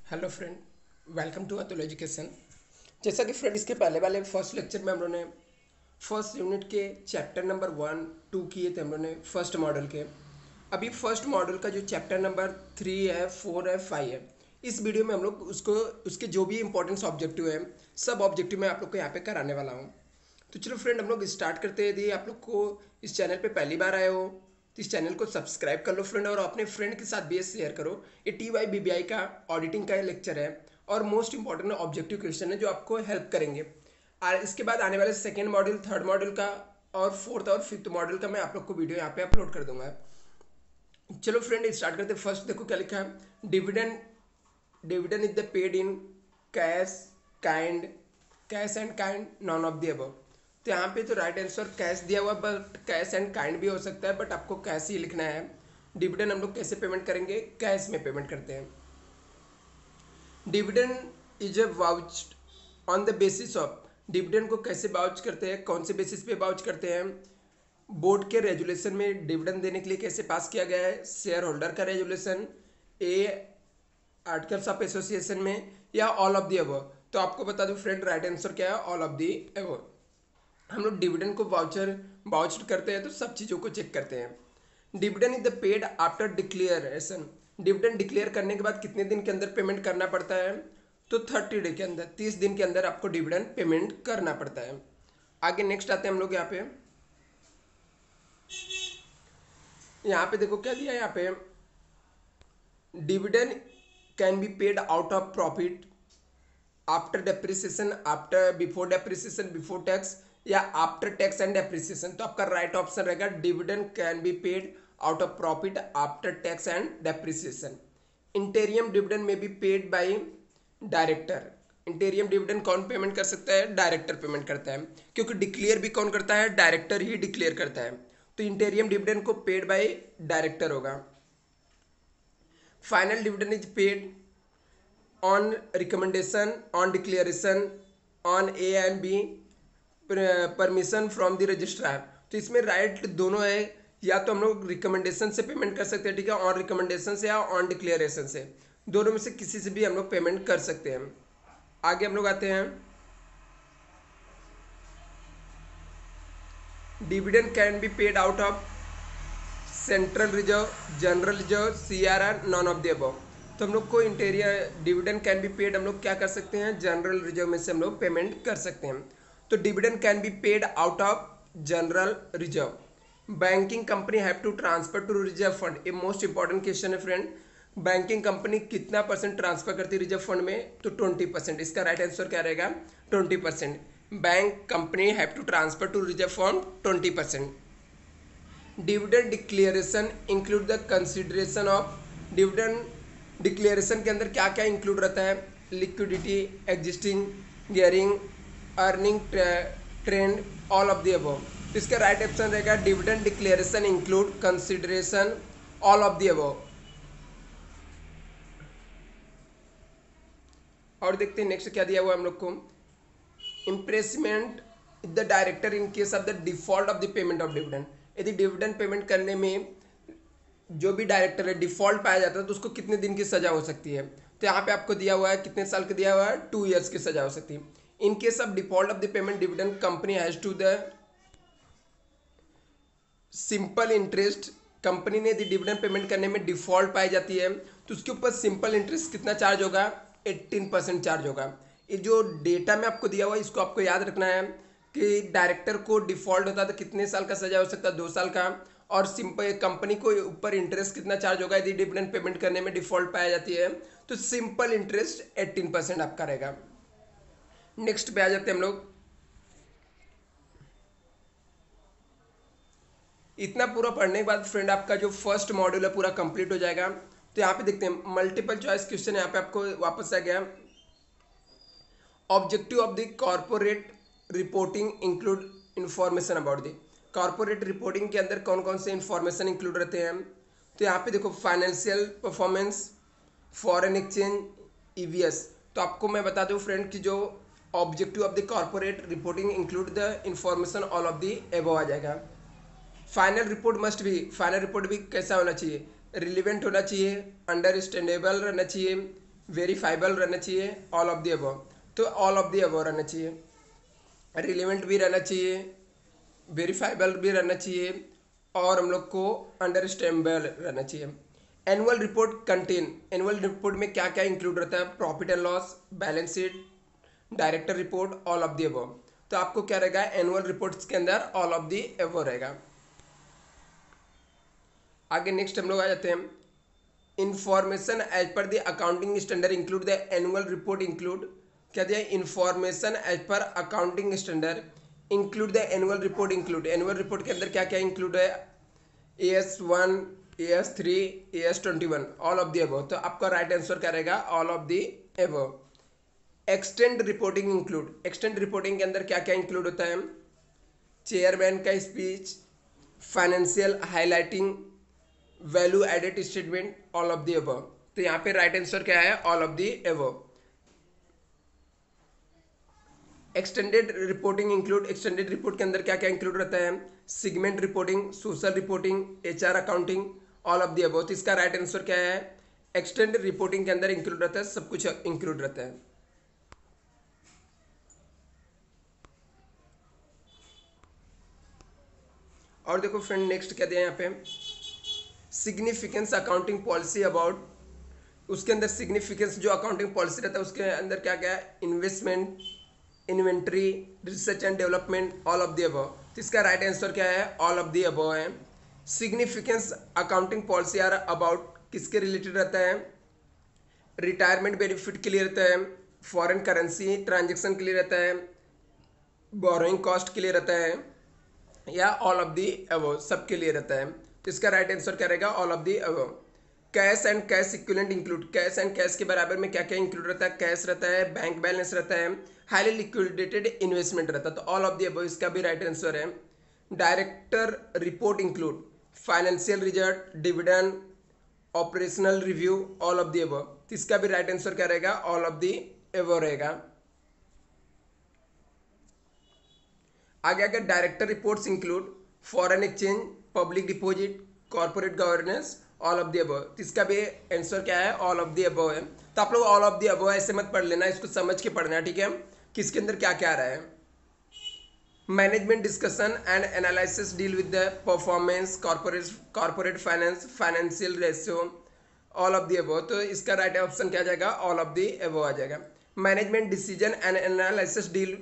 Hello friend, welcome to Atul education. जैसा कि friend इसके पहले वाले फर्स्ट लेक्चर में हम लोगों ने फर्स्ट यूनिट के चैप्टर नंबर 1, 2 किए थे हम लोगों ने फर्स्ट मॉडल के। अभी फर्स्ट मॉडल का जो चैप्टर नंबर 3 है, 4 है, 5 है, इस वीडियो में हम लोग उसको उसके जो भी इंपॉर्टेंट ऑब्जेक्टिव है सब ऑब्जेक्टिव मैं आप लोग को यहाँ पे कराने वाला हूँ। तो चलो फ्रेंड, हम लोग स्टार्ट करते हैं। यदि आप लोग को इस चैनल पे पहली बार आए हो तो इस चैनल को सब्सक्राइब कर लो फ्रेंड, और अपने फ्रेंड के साथ भी ये शेयर करो। ये TYBBI का ऑडिटिंग का लेक्चर है और मोस्ट इंपॉर्टेंट ऑब्जेक्टिव क्वेश्चन है जो आपको हेल्प करेंगे। और इसके बाद आने वाले सेकेंड मॉड्यूल, थर्ड मॉड्यूल का और फोर्थ और फिफ्थ मॉड्यूल का मैं आप लोग को वीडियो यहाँ पे अपलोड कर दूंगा। चलो फ्रेंड स्टार्ट करते हैं। फर्स्ट देखो क्या लिखा है, dividend dividend is the paid in cash kind cash and kind none of the above. तो यहाँ पे तो राइट आंसर कैश दिया हुआ, बट कैश एंड काइंड भी हो सकता है, बट आपको कैश ही लिखना है। डिविडेंड हम लोग कैसे पेमेंट करेंगे, कैश में पेमेंट करते हैं। Dividend is a vouched on the basis of, dividend को कैसे वाउच करते हैं, कौन से बेसिस पे वाउच करते हैं। बोर्ड के रेजुलेशन में डिविडेंड देने के लिए कैसे पास किया गया है, शेयर होल्डर का resolution, A articles of association में, या ऑल ऑफ दी अबव। तो आपको बता दूं फ्रेंड, राइट आंसर क्या है, ऑल ऑफ दी अबव। हम लोग डिविडेंड को वाउचर करते हैं तो सब चीज़ों को चेक करते हैं। Dividend is the paid after declaration, dividend declare करने के बाद कितने दिन के अंदर पेमेंट करना पड़ता है, तो 30 डे के अंदर, 30 दिन के अंदर आपको डिविडेंड पेमेंट करना पड़ता है। आगे नेक्स्ट आते हैं हम लोग यहाँ पे देखो क्या दिया है यहाँ पे, dividend can be paid out of profit after depreciation, after before depreciation, before tax, या आफ्टर टैक्स एंड डेप्रिसिएशन। तो आपका राइट ऑप्शन रहेगा dividend can be paid out of profit after tax and depreciation. Interim dividend में be paid by director. Interim dividend कौन payment कर सकता है, director payment करता है, क्योंकि डिक्लेयर भी कौन करता है, डायरेक्टर ही डिक्लेयर करता है। तो इंटेरियम डिविडेंड को पेड बाय डायरेक्टर होगा। Final dividend is paid on recommendation, on declaration, on A and B permission from the registrar. तो इसमें राइट दोनों है, या तो हम लोग रिकमेंडेशन से पेमेंट कर सकते हैं, ठीक है, ऑन रिकमेंडेशन से या ऑन डिक्लेरेशन से, दोनों में से किसी से भी हम लोग पेमेंट कर सकते हैं। आगे हम लोग आते हैं, dividend can be paid out of central reserve, general reserve, CRR, none of the above. तो हम लोग को interior dividend can be paid हम लोग क्या कर सकते हैं, जनरल रिजर्व में से हम लोग पेमेंट कर सकते हैं। तो dividend can be paid out of general reserve. Banking company have to transfer to reserve fund, ये मोस्ट इंपॉर्टेंट क्वेश्चन है फ्रेंड। बैंकिंग कंपनी कितना परसेंट ट्रांसफर करती है रिजर्व फंड में, तो 20%। इसका राइट आंसर क्या रहेगा, 20%। Bank company have to transfer to reserve fund 20%। Dividend declaration include the consideration of, dividend declaration के अंदर क्या क्या इंक्लूड रहता है, liquidity, existing gearing, earning trend, all of the above. तो इसका राइट ऑप्शन रहेगा dividend declaration include consideration, all of the above. और देखते हैं नेक्स्ट क्या दिया हुआ हम लोग को, imprisonment the director in case of the default of the payment of dividend. यदि डिविडेंड पेमेंट करने में जो भी डायरेक्टर है डिफॉल्ट पाया जाता है तो उसको कितने दिन की सजा हो सकती है। तो यहाँ पे आपको दिया हुआ है, कितने साल का दिया हुआ है, 2 ईयर्स की सजा हो सकती है। In case of default of the payment dividend company has to the simple interest, company ने यदि डिविडेंड पेमेंट करने में डिफॉल्ट पाई जाती है तो उसके ऊपर सिंपल इंटरेस्ट कितना चार्ज होगा, 18% चार्ज होगा। ये जो डेटा में आपको दिया हुआ है इसको आपको याद रखना है कि डायरेक्टर को डिफॉल्ट होता है तो कितने साल का सजा हो सकता है, 2 साल का। और सिंपल कंपनी को ऊपर इंटरेस्ट कितना चार्ज होगा यदि डिविडेंड पेमेंट करने में डिफॉल्ट पाया जाती है, तो सिंपल इंटरेस्ट 18% आपका रहेगा। नेक्स्ट पे आ जाते हैं हम लोग। इतना पूरा पढ़ने के बाद फ्रेंड आपका जो फर्स्ट मॉड्यूल है पूरा कंप्लीट हो जाएगा। तो यहाँ पे देखते हैं मल्टीपल चॉइस क्वेश्चन, यहाँ पे आपको वापस आ गया। Objective of the corporate reporting include information about the, corporate reporting के अंदर कौन कौन से इंफॉर्मेशन इंक्लूड रहते हैं। तो यहाँ पे देखो financial performance, foreign exchange, EVS। तो आपको मैं बता दूँ फ्रेंड कि जो objective of the corporate reporting include the information all of the above आ जाएगा। फाइनल रिपोर्ट मस्ट भी, फाइनल रिपोर्ट भी कैसा होना चाहिए, रिलीवेंट होना चाहिए, अंडरस्टैंडेबल रहना चाहिए, वेरीफाइबल रहना चाहिए, ऑल ऑफ द अबव, तो ऑल ऑफ द अबव रहना चाहिए। रिलेवेंट भी रहना चाहिए, वेरीफाइबल भी रहना चाहिए, और हम लोग को अंडरस्टैंडेबल रहना चाहिए। Annual report contain, annual report में क्या क्या इंक्लूड रहता है? Profit and loss, balance sheet, director report, all of the above. तो आपको क्या रहेगा? एनुअल रिपोर्ट्स के अंदर ऑल ऑफ द अबव रहेगा। आगे नेक्स्ट हम लोग आ जाते हैं। Information as per the accounting standard include the annual report include, क्या दिया? Information as per accounting standard include the annual report include, annual report के अंदर क्या क्या इंक्लूड है? AS1, AS3, AS21, all of the above. तो आपका right answer क्या रहेगा? All of the above. Extend reporting include, extend reporting के अंदर क्या क्या इंक्लूड होता है? चेयरमैन का speech, financial highlighting, value added statement, all of the above. तो यहाँ पे राइट आंसर क्या है? All of the above. Extended reporting include, extended report के अंदर क्या क्या इंक्लूड रहता है? Segment reporting, social reporting, HR accounting, all of the above. तो इसका राइट आंसर क्या है? एक्सटेंडेड रिपोर्टिंग के अंदर इंक्लूड रहता है, सब कुछ इंक्लूड रहता है। और देखो फ्रेंड नेक्स्ट क्या दिया यहाँ पे? सिग्निफिकेंस अकाउंटिंग पॉलिसी अबाउट, उसके अंदर सिग्निफिकेंस जो अकाउंटिंग पॉलिसी रहता है उसके अंदर क्या क्या है? Investment, inventory, research and development, all of the above. तो इसका राइट आंसर क्या है? ऑल ऑफ द अबव है। Significance accounting policy are about किसके रिलेटेड रहता है? रिटायरमेंट बेनिफिट के लिए रहता है, फॉरेन करेंसी ट्रांजेक्शन के लिए रहता है, बोरोइंग कॉस्ट के लिए रहता है, या ऑल ऑफ दी अबव, सबके लिए रहता है। तो इसका राइट आंसर क्या रहेगा? All of the above. Cash and cash equivalent include, cash and cash के बराबर में क्या क्या इंक्लूड रहता है? कैश रहता है, बैंक बैलेंस रहता है, हाईली लिक्विडेटेड इन्वेस्टमेंट रहता है। तो ऑल ऑफ दी अबव इसका भी राइट आंसर है। Director report include financial result, dividend, operational review, all of the above. तो इसका भी राइट आंसर क्या रहेगा? ऑल ऑफ दी अबव रहेगा। आगे अगर director reports include foreign exchange, public deposit, corporate governance, all of the above. तो इसका भी आंसर क्या है? ऑल ऑफ द अबव है। तो आप लोग ऑल ऑफ द अबव ऐसे मत पढ़ लेना, इसको समझ के पढ़ना, ठीक है? किसके अंदर क्या क्या आ रहा है? Management discussion and analysis deal with the performance, corporate finance, financial ratio, all of the above. तो इसका राइट ऑप्शन क्या आ जाएगा? ऑल ऑफ द अबव आ जाएगा। Management decision and analysis deal,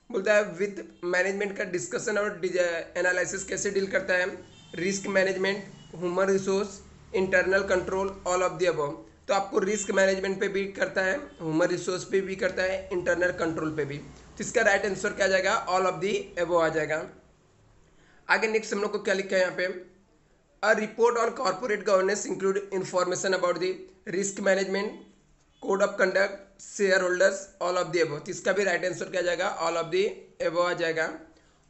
बोलता है विथ मैनेजमेंट का डिस्कशन और एनालिसिस कैसे डील करता है? Risk management, human resource, internal control, all of the above. तो आपको रिस्क मैनेजमेंट पे भी करता है, ह्यूमन रिसोर्स पे भी करता है, इंटरनल कंट्रोल पे भी। तो इसका राइट आंसर क्या आ जाएगा? ऑल ऑफ द अबव आ जाएगा। आगे नेक्स्ट हम लोग को क्या लिखा है यहाँ पे? A report on corporate governance include information about the risk management, code of conduct, share holders, all of the above. तो इसका भी राइट आंसर क्या जाएगा? ऑल ऑफ द अबव आ जाएगा।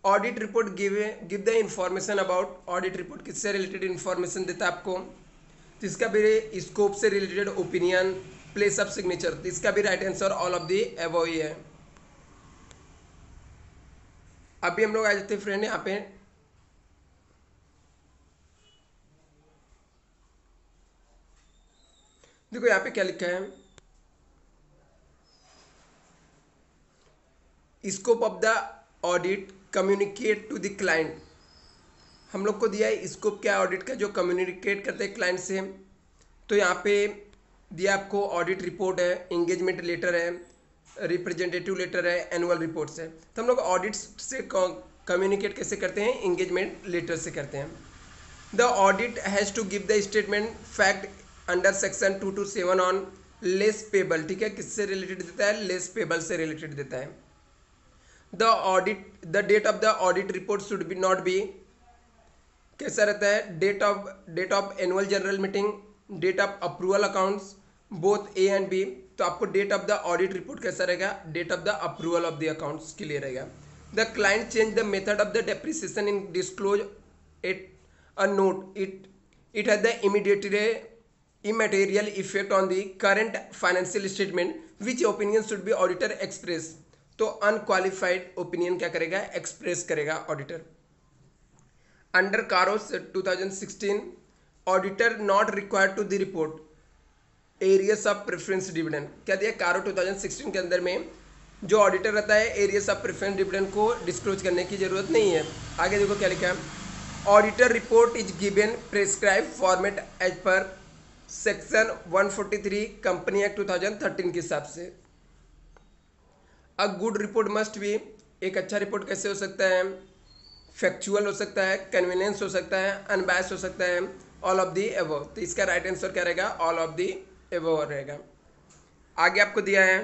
Audit report give the information about, audit report किससे related information देता है आपको? तो इसका भी स्कोप से related, opinion, place of signature. तो इसका भी right answer all of the above ही है। अभी हम लोग आ जाते हैं फ्रेंड यहाँ पे देखो यहाँ पे क्या लिखा है? Scope of the audit communicate to the client, हम लोग को दिया है स्कोप क्या ऑडिट का, जो कम्युनिकेट करते हैं क्लाइंट से। तो यहाँ पे दिया आपको ऑडिट रिपोर्ट है, एंगेजमेंट लेटर है, रिप्रेजेंटेटिव लेटर है, एनुअल रिपोर्ट्स है। तो हम लोग ऑडिट से कम्युनिकेट कैसे करते हैं? एंगेजमेंट लेटर से करते हैं। The audit has to give the statement fact under section 227 on less payable, ठीक है? किससे रिलेटेड देता है? लेस पेबल से रिलेटेड देता है। The date of the audit report should be not be, कैसा रहता है? Date of annual general meeting, date of approval accounts, both A and B. तो आपको date of the audit report कैसा रहेगा? Date of the approval of the accounts के लिए रहेगा। The client change the method of the depreciation in disclose it a note, it has the immaterial effect on the current financial statement, which opinion should be auditor express? तो unqualified opinion क्या करेगा? Express करेगा auditor. Under कारोस 2016 auditor not required to the report, arrears of preference dividend क्या दिया, कारो 2016 के अंदर में जो ऑडिटर रहता है एरियस ऑफ प्रेफरेंस डिविडेंड को डिस्क्लोज करने की जरूरत नहीं है। आगे देखो क्या लिखा है, auditor report is given prescribe format as per section 143 company act 2013 के हिसाब से। A good report must be, एक अच्छा रिपोर्ट कैसे हो सकता है, फैक्चुअल हो सकता है, कन्वीनियंस हो सकता है, अनबायस्ड हो सकता है, ऑल ऑफ दी एबव। तो इसका राइट आंसर क्या रहेगा, ऑल ऑफ दी एबव रहेगा। आगे आपको दिया है